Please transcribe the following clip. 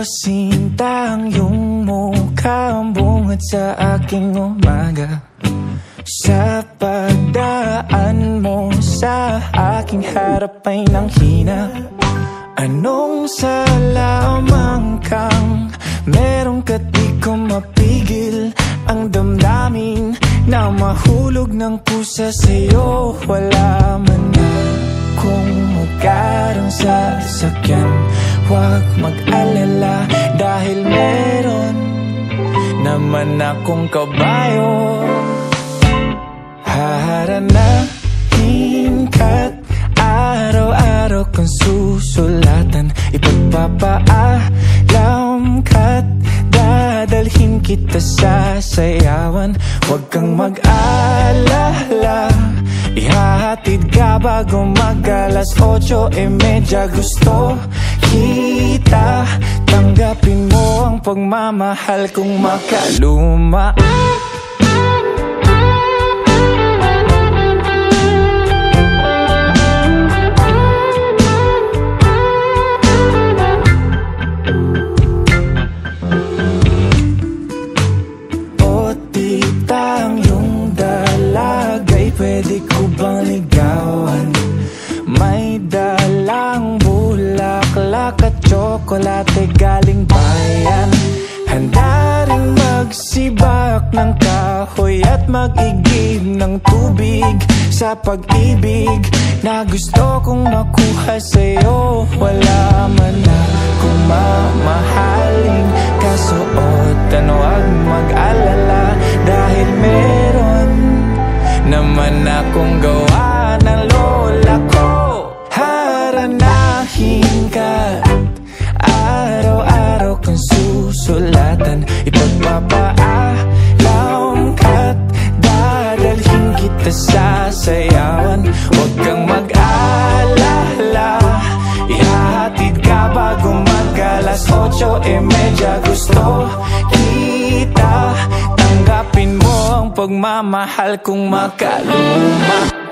sinta, ang iyong mukha ang bungad sa aking umaga. Sa pagdaan mo sa aking harap ay nanghina. Anong salamang kang merong ka't di ko mapigil ang damdamin na mahulog ng pusa sa'yo. Wala man na kung magkaroon sa sasakyan, huwag mag-alala dahil meron naman akong kabayo. Haranahin ka't araw-araw kang susulatan, ipagpapaalam ka't dadalhin kita sa sayawan. Huwag kang mag-alala, ihahatid ka bago mag-alas 8:30. Gusto kita, tanggapin mo ang pagmamahal kong makaluma. Pwede ko bang ligawan? May dalang bulaklak at tsokolate galing bayan. Handa rin magsibak ng kahoy at mag-igib ng tubig sa pag-ibig na gusto kong makuha sa'yo. Wala man na kung mamahaling kasuotan, huwag mag-alala dahil meron naman akong gawa ng lola ko. Haranahin ka, araw-araw kang susulatan, ipagpapaalam ka't dadalhin kita sa sayawan. Huwag kang mag-alala, ihahatid ka bago mag-alas 8:30. Gusto kita, tanggapin mo ang pagmamahal kong makaluma.